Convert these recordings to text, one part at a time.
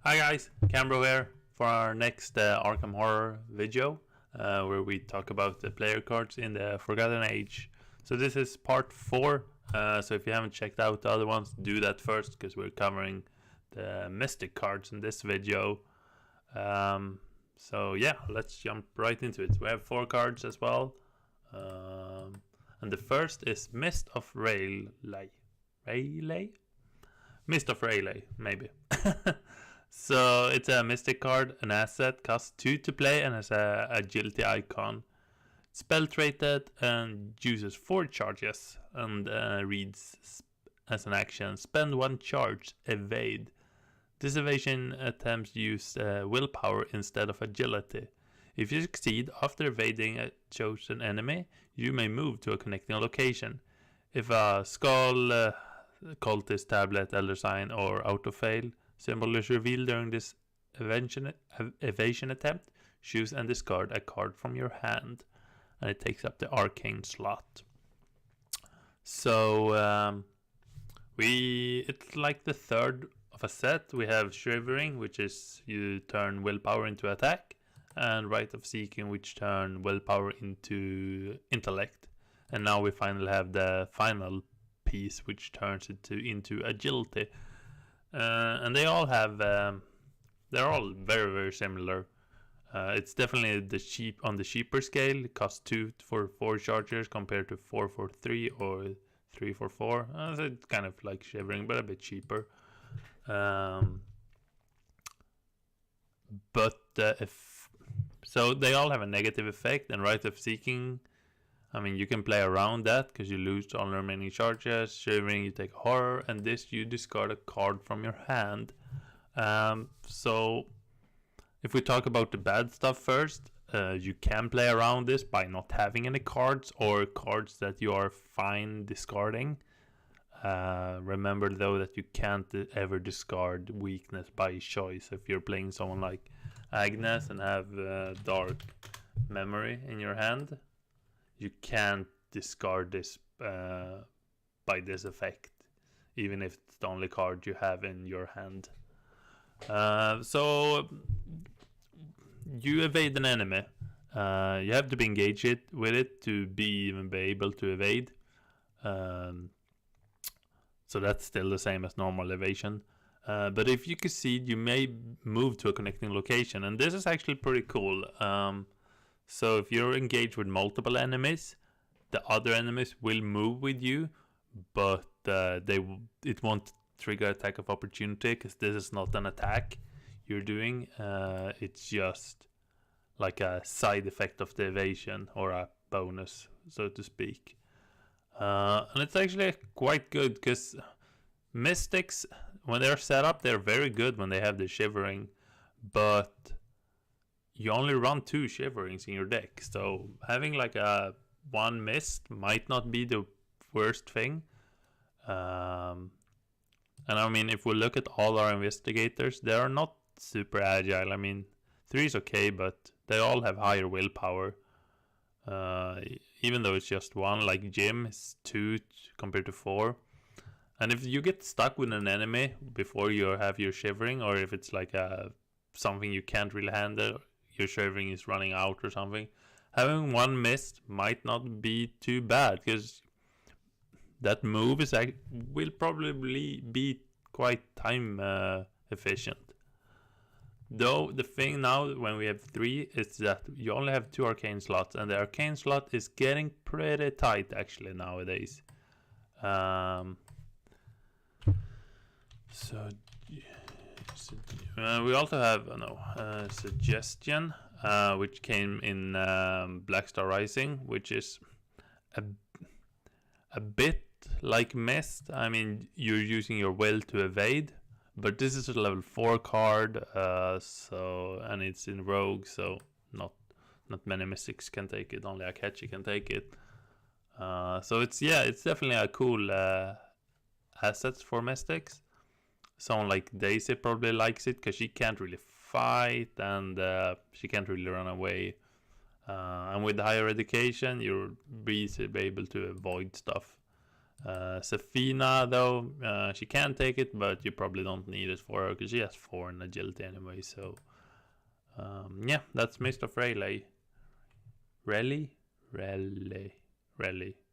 Hi guys, Cambro here for our next Arkham Horror video where we talk about the player cards in the Forgotten Age. So this is part 4, so if you haven't checked out the other ones, do that first because we're covering the Mystic cards in this video. So yeah, let's jump right into it. We have 4 cards as well, and the first is Mist of Rayleigh. Mist of Rayleigh, maybe. So it's a Mystic card, an asset, costs 2 to play and has a agility icon. Spell rated and uses 4 charges and reads as an action, spend 1 charge, evade. This evasion attempts use willpower instead of agility. If you succeed after evading a chosen enemy, you may move to a connecting location. If a skull, cultist, tablet, elder sign, or autofail symbol is revealed during this evasion attempt, choose and discard a card from your hand, and it takes up the arcane slot. So it's like the third of a set. We have Shivering, which is you turn willpower into attack, and Rite of Seeking, which turn willpower into intellect. And now we finally have the final piece, which turns it into agility. And they all have, they're all very, very similar. It's definitely on the cheaper scale. It costs 2 for 4 chargers compared to 4 for 3 or 3 for 4. So it's kind of like Shivering, but a bit cheaper. So they all have a negative effect, and Rite of Seeking, I mean, you can play around that because you lose all the remaining charges. Shivering, you take Horror, and this you discard a card from your hand. So if we talk about the bad stuff first, you can play around this by not having any cards or cards that you are fine discarding. Remember though that you can't ever discard weakness by choice. If you're playing someone like Agnes and have Dark Memory in your hand, you can't discard this by this effect, even if it's the only card you have in your hand. So you evade an enemy. You have to be engaged with it to even be able to evade. So that's still the same as normal evasion. But if you concede, you may move to a connecting location, and this is actually pretty cool. So if you're engaged with multiple enemies, the other enemies will move with you, but it won't trigger attack of opportunity because this is not an attack you're doing. It's just like a side effect of the evasion, or a bonus, so to speak. And it's actually quite good because Mystics, when they're set up, they're very good when they have the Shivering, but you only run 2 Shiverings in your deck, so having like a 1 Mist might not be the worst thing. And I mean, if we look at all our investigators, they are not super agile. I mean, 3 is okay, but they all have higher willpower. Even though it's just 1, like Jim is 2 compared to 4. And if you get stuck with an enemy before you have your Shivering, or if it's like something you can't really handle, your Shivering is running out or something, having 1 Mist might not be too bad, because that move will probably be quite time efficient. Though the thing now when we have 3 is that you only have 2 arcane slots, and the arcane slot is getting pretty tight actually nowadays. So we also have Suggestion, which came in Black Star Rising, which is a bit like Mist. I mean, you're using your will to evade, but this is a level 4 card, and it's in Rogue, so not many Mystics can take it. Only Akechi can take it. So it's definitely a cool assets for Mystics. Someone like Daisy probably likes it because she can't really fight, and she can't really run away. And with higher education, you'll be able to avoid stuff. Safina, though, she can take it, but you probably don't need it for her because she has 4 in agility anyway. So, yeah, that's Mist of Rayleigh. Rayleigh?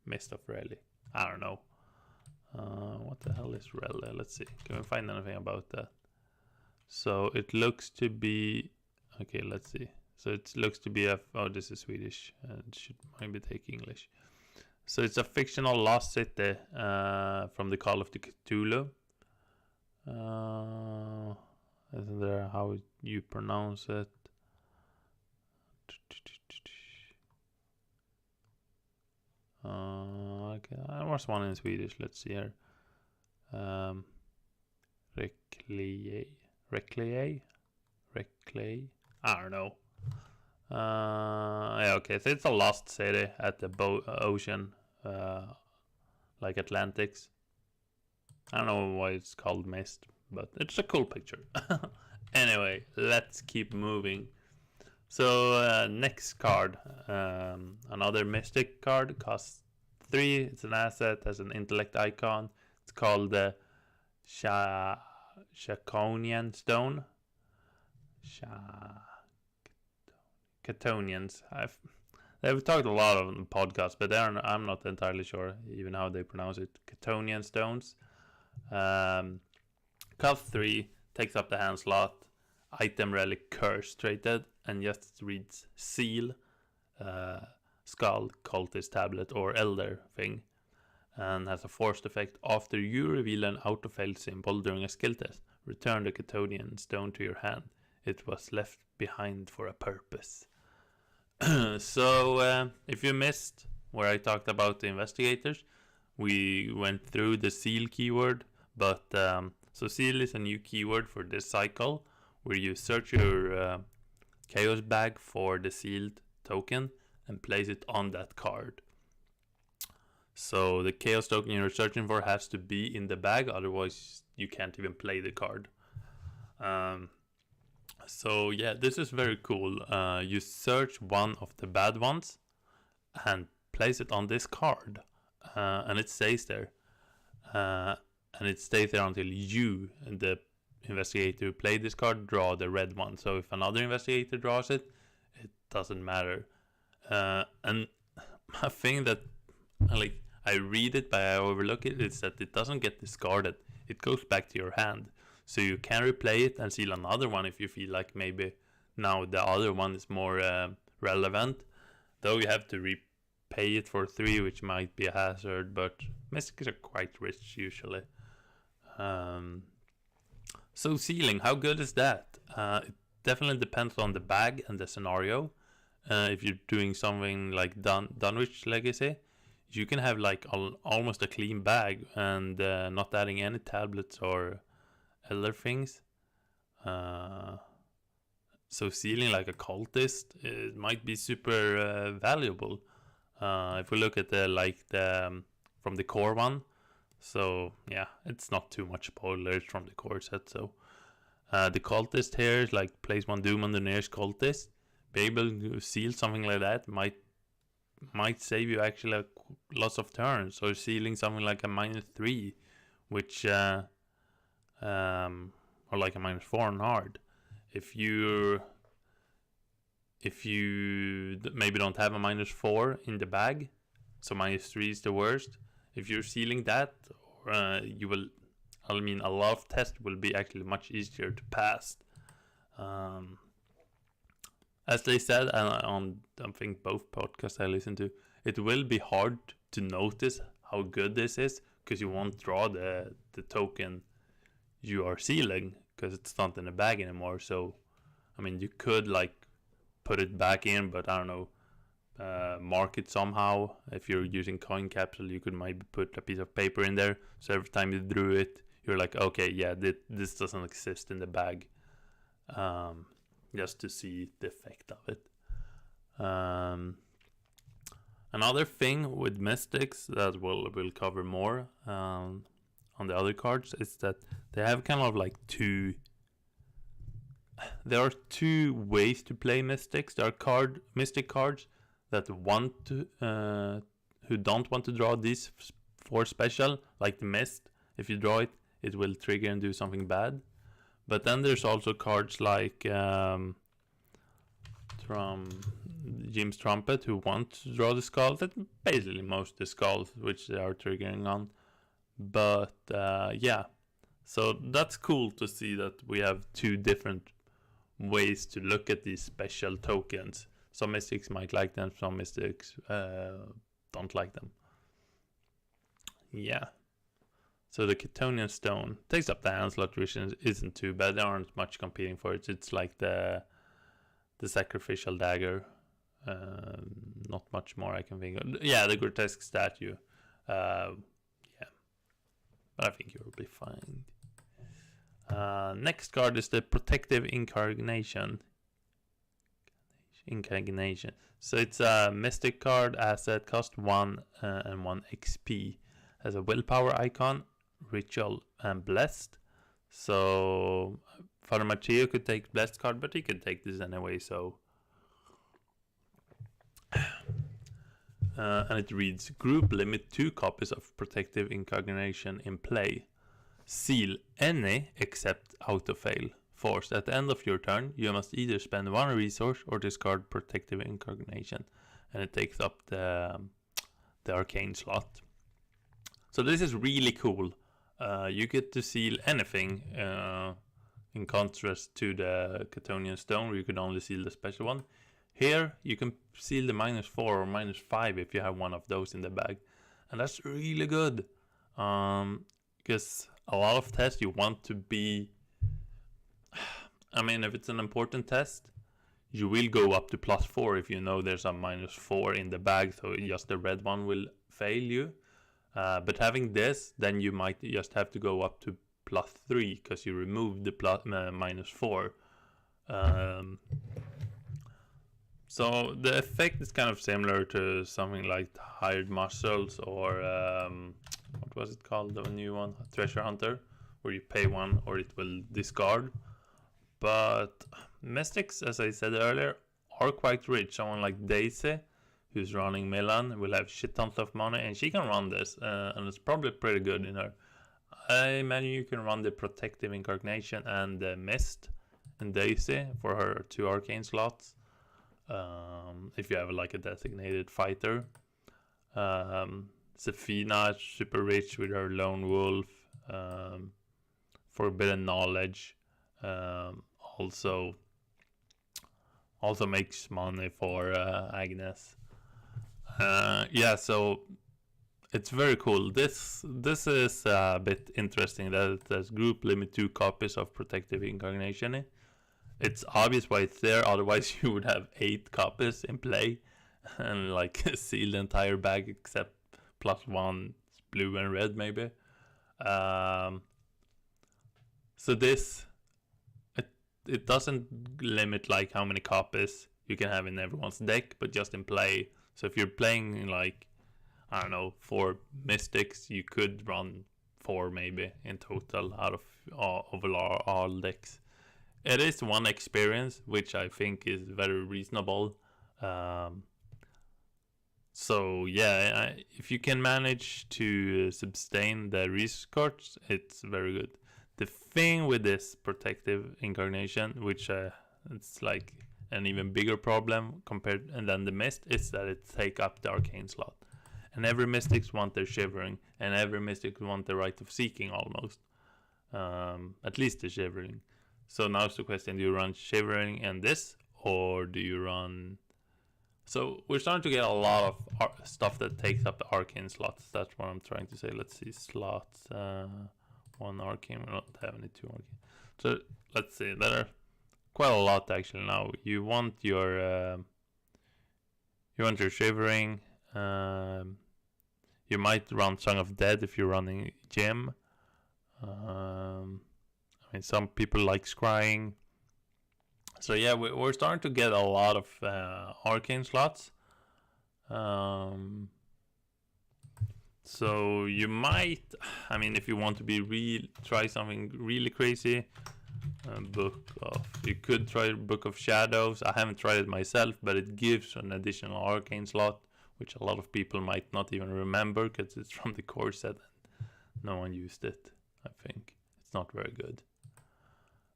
Mist of Rayleigh. I don't know. What the hell is Rayleigh? Let's see. Can we find anything about that? So it looks to be... Okay, let's see. So it looks to be a... Oh, this is Swedish. It should maybe take English. So it's a fictional lost city from the Call of the Cthulhu. Isn't there how you pronounce it? Okay, there was one in Swedish. Let's see here. Reclay? I don't know. Yeah, okay, so it's a lost city at the ocean, like Atlantis. I don't know why it's called Mist, but it's a cool picture. Anyway, let's keep moving. So next card, another Mystic card, costs 3. It's an asset, has an intellect icon. It's called the Chaconian Stone. Catonians. They've talked a lot on the podcast, but I'm not entirely sure even how they pronounce it. Catonian stones. Cost 3, takes up the hand slot. Item relic curse traded, and just reads seal, skull, cultist tablet, or elder thing, and has a forced effect. After you reveal an auto-fail symbol during a skill test, return the Catonian stone to your hand. It was left behind for a purpose. So if you missed where I talked about the investigators, we went through the seal keyword, but so seal is a new keyword for this cycle, where you search your chaos bag for the sealed token and place it on that card. So the chaos token you're searching for has to be in the bag, otherwise you can't even play the card. So yeah, this is very cool. You search one of the bad ones and place it on this card, and it stays there. And it stays there until you, the investigator who played this card, draw the red one. So if another investigator draws it, it doesn't matter. And a thing that, like, I read it but I overlook it, is that it doesn't get discarded. It goes back to your hand. So you can replay it and seal another one if you feel like maybe now the other one is more relevant. Though you have to repay it for 3, which might be a hazard, but mystics are quite rich usually. So sealing, how good is that? It definitely depends on the bag and the scenario. If you're doing something like Dunwich Legacy, you can have like almost a clean bag and not adding any tablets or other things. So sealing like a cultist, it might be super valuable. If we look at the from the core one, so yeah, it's not too much spoilers from the core set. So the cultist here is like place 1 doom on the nearest cultist. Be able to seal something like that might save you actually lots of turns. Or sealing something like a -3, which or like a -4 on hard. If you maybe don't have a -4 in the bag, so -3 is the worst. If you're sealing that, you will, I mean, a lot of tests will be actually much easier to pass. As they said on I think both podcasts I listen to, it will be hard to notice how good this is because you won't draw the token you are sealing because it's not in the bag anymore. So I mean, you could like put it back in, but I don't know, mark it somehow. If you're using coin capsule, you could maybe put a piece of paper in there, so every time you drew it, you're like, okay, yeah, this doesn't exist in the bag, just to see the effect of it. Another thing with mystics that we'll cover more on the other cards is that they have kind of like there are 2 ways to play mystics. There are mystic cards that want to who don't want to draw these 4 special, like the Mist. If you draw it, it will trigger and do something bad. But then there's also cards like from Jim's Trumpet, who want to draw the skull. That basically most of the skulls which they are triggering on. But yeah, so that's cool to see that we have 2 different ways to look at these special tokens. Some mystics might like them, some mystics don't like them. Yeah. So the Ketonian Stone takes up the hand slot, which isn't too bad. There aren't much competing for it. It's like the Sacrificial Dagger. Not much more I can think of. Yeah, the Grotesque Statue. Yeah. But I think you'll be fine. Next card is the Protective Incarnation. So it's a Mystic card, asset, cost 1 and 1 XP. Has a Willpower icon, Ritual, and Blessed. So Father Machio could take Blessed card, but he could take this anyway, so... and it reads, group limit 2 copies of Protective Incarnation in play. Seal any except Autofail. Forced. At the end of your turn, you must either spend 1 resource or discard Protective Incarnation. And it takes up the arcane slot. So this is really cool. You get to seal anything in contrast to the Ketonian Stone, where you could only seal the special one. Here, you can seal the -4 or -5 if you have one of those in the bag. And that's really good. Because a lot of tests you want to be... I mean, if it's an important test, you will go up to +4 if you know there's a -4 in the bag, so just the red one will fail you. But having this, then you might just have to go up to +3 because you removed the -4. So the effect is kind of similar to something like Hired Muscles or what was it called, the new one, Treasure Hunter, where you pay 1 or it will discard. But Mystics, as I said earlier, are quite rich. Someone like Daisy, who's running Milan, will have shit tons of money, and she can run this, and it's probably pretty good in her. I imagine you can run the Protective Incarnation and the Mist and Daisy for her 2 arcane slots. If you have like a designated fighter. Sefina is super rich with her Lone Wolf. Forbidden Knowledge. Also makes money for Agnes. Yeah, so it's very cool. This is a bit interesting that it says group limit 2 copies of Protective Incarnation. It's obvious why it's there, otherwise you would have 8 copies in play and like seal the entire bag except +1 blue and red maybe. So this it doesn't limit like how many copies you can have in everyone's deck, but just in play. So if you're playing like, I don't know, 4 Mystics, you could run 4 maybe in total out of all decks. It is 1 experience, which I think is very reasonable. So yeah, if you can manage to sustain the resource cards, it's very good. The thing with this Protective Incarnation, which it's like an even bigger problem compared than the Mist, is that it take up the arcane slot. And every Mystics want their Shivering, and every Mystic want the Right of Seeking almost. At least the Shivering. So now's the question, do you run Shivering and this, or do you run... So we're starting to get a lot of stuff that takes up the arcane slots. That's what I'm trying to say. Let's see, slots, 1 arcane, we don't have any 2 arcane. So let's see, there are quite a lot actually now. You want your Shivering. You might run Song of Dead if you're running Gem. I mean, some people like Scrying. So yeah, we're starting to get a lot of arcane slots. So you might, I mean, if you want to be try something really crazy, you could try Book of Shadows. I haven't tried it myself, but it gives an additional arcane slot, which a lot of people might not even remember because it's from the core set and no one used it. I think it's not very good,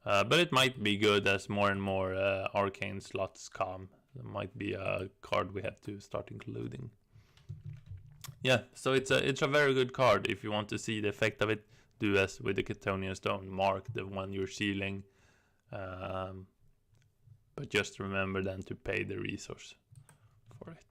but it might be good as more and more arcane slots come. It might be a card we have to start including. Yeah, so it's a very good card. If you want to see the effect of it, do as with the Catonian Stone, mark the one you're sealing, but just remember then to pay the resource for it.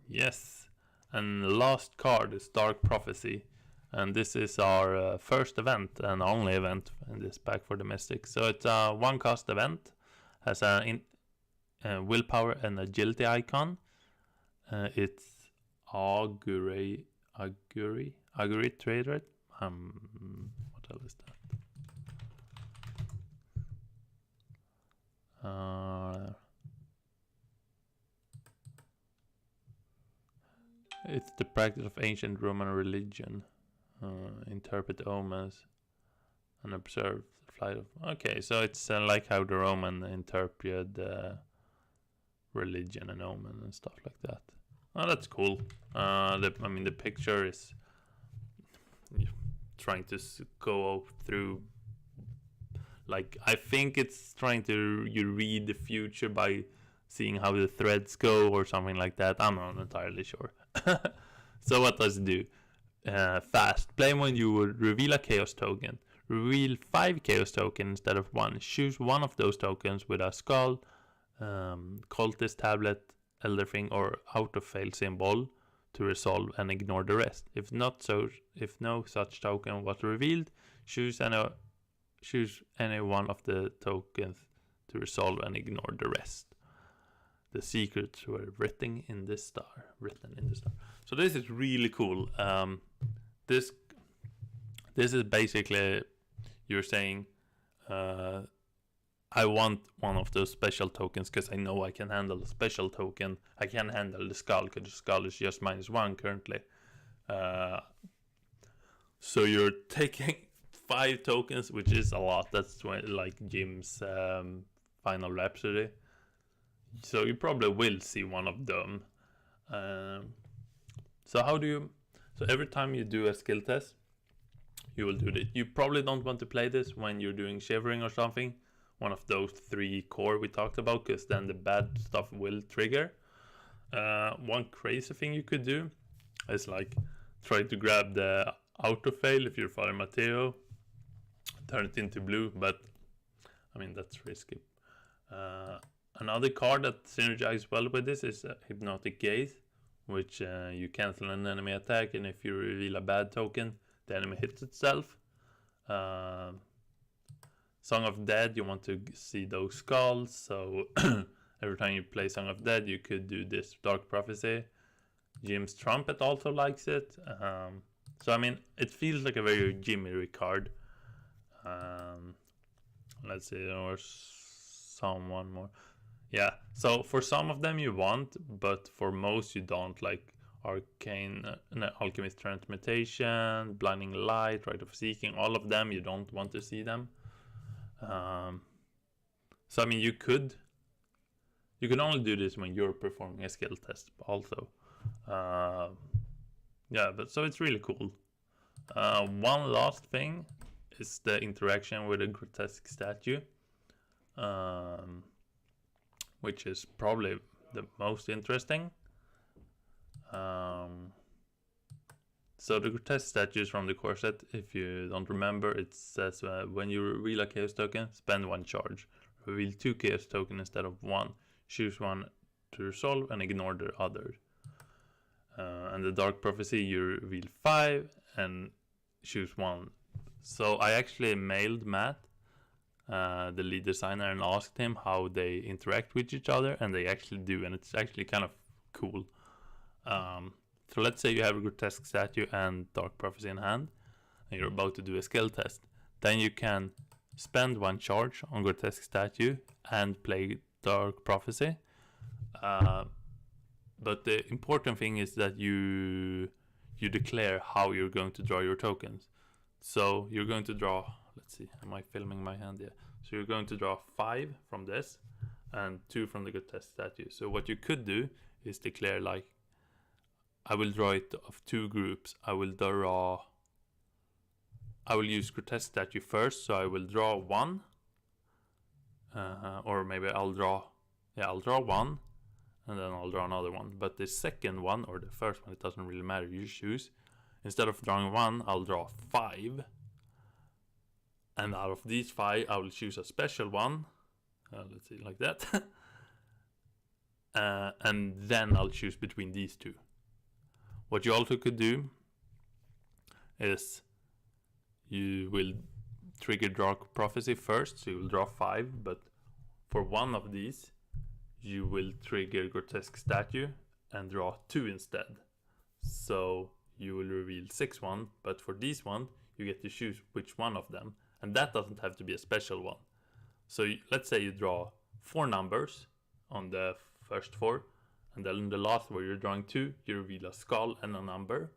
Yes, and the last card is Dark Prophecy, and this is our first event and only event in this pack for the Mystics. So it's a 1-cost event, has a willpower and agility icon. It's Augury Trader. What else is that? It's the practice of ancient Roman religion. Interpret omens and observe the flight of. Okay, so it's like how the Roman interpreted religion and omen and stuff like that. Oh, that's cool. I mean, the picture is trying to go through. Like, I think it's trying to you read the future by seeing how the threads go or something like that. I'm not entirely sure. So what does it do? Fast. Play when you would reveal a chaos token. Reveal 5 chaos tokens instead of 1. Choose one of those tokens with a skull, cultist tablet, elder thing, or out of fail symbol to resolve and ignore the rest. If no such token was revealed, choose any one of the tokens to resolve and ignore the rest. The secrets were written in the star. So this is really cool. This is basically you're saying, I want one of those special tokens because I know I can handle the special token. I can handle the skull because the skull is just -1 currently. So you're taking 5 tokens, which is a lot. That's like Jim's Final Rhapsody. So you probably will see one of them. So every time you do a skill test, you will do this. You probably don't want to play this when you're doing Shivering or something, one of those 3 core we talked about, because then the bad stuff will trigger. One crazy thing you could do is like try to grab the auto fail if you're Father Matteo, turn it into blue, but I mean that's risky. Another card that synergizes well with this is Hypnotic Gaze, which you cancel an enemy attack, and if you reveal a bad token, the enemy hits itself. Song of Dead, you want to see those skulls, so every time you play Song of Dead, you could do this Dark Prophecy. Jim's Trumpet also likes it. So I mean, it feels like a very Jimmy card. Let's see, there was someone more. Yeah, so for some of them you want, but for most you don't, like Alchemist Transmutation, Blinding Light, Rite of Seeking, all of them you don't want to see them. So I mean, you can only do this when you're performing a skill test also. Yeah, but so it's really cool. One last thing is the interaction with a grotesque statue, which is probably the most interesting. So the grotesque statue is from the core set. If you don't remember, it says when you reveal a chaos token, spend 1 charge. Reveal 2 chaos tokens instead of 1. Choose one to resolve and ignore the other. And the Dark Prophecy, you reveal 5 and choose 1. So I actually mailed Matt, the lead designer, and asked him how they interact with each other, and they actually do, and it's actually kind of cool. So let's say you have a grotesque statue and Dark Prophecy in hand, and you're about to do a skill test. Then you can spend 1 charge on grotesque statue and play Dark Prophecy. But the important thing is that you declare how you're going to draw your tokens. So you're going to draw, let's see, am I filming my hand? Yeah. So you're going to draw 5 from this, and 2 from the grotesque statue. So what you could do is declare like, I will draw it of 2 groups. I will use grotesque statue first, so I will draw 1. Or maybe I'll draw 1, and then I'll draw another one. But the second one, or the first one, it doesn't really matter, you choose. Instead of drawing 1, I'll draw 5. And out of these 5, I will choose a special one. Let's see, like that. And then I'll choose between these 2. What you also could do is you will trigger Dark Prophecy first, so you will draw 5, but for one of these, you will trigger Grotesque Statue and draw 2 instead. So you will reveal 6 one, but for these one, you get to choose which one of them, and that doesn't have to be a special one. So let's say you draw 4 numbers on the first 4, and then in the last where you're drawing 2, you reveal a skull and a number.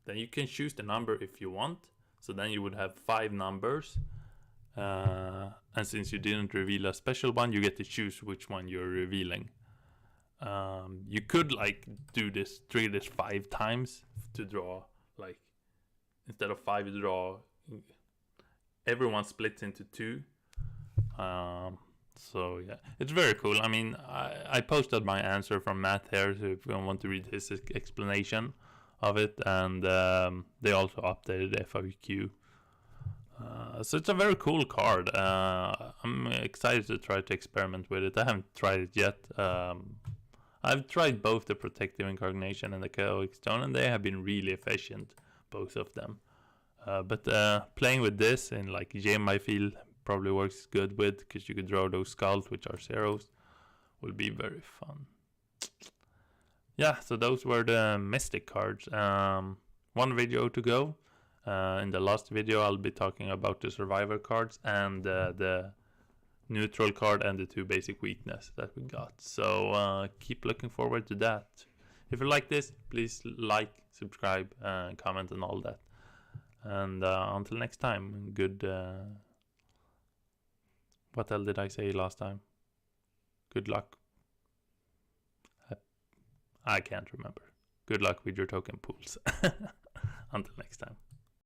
Then you can choose the number if you want. So then you would have 5 numbers. And since you didn't reveal a special one, you get to choose which one you're revealing. You could like do this, trigger this 5 times to draw, like, instead of 5 you draw, everyone splits into 2. So yeah, it's very cool. I mean, I posted my answer from Matt here, so if you want to read his explanation of it, and they also updated the FAQ. So it's a very cool card. I'm excited to try to experiment with it. I haven't tried it yet. I've tried both the Protective Incarnation and the Chaotic Stone, and they have been really efficient, both of them. But playing with this in like gem, I feel probably works good with, because you could draw those skulls, which are zeros, will be very fun. Yeah, so those were the Mystic cards. 1 video to go. In the last video, I'll be talking about the Survivor cards and the neutral card and the 2 basic weakness that we got. So keep looking forward to that. If you like this, please like, subscribe, comment and all that. And until next time, good... what else did I say last time? Good luck. I can't remember. Good luck with your token pools. Until next time.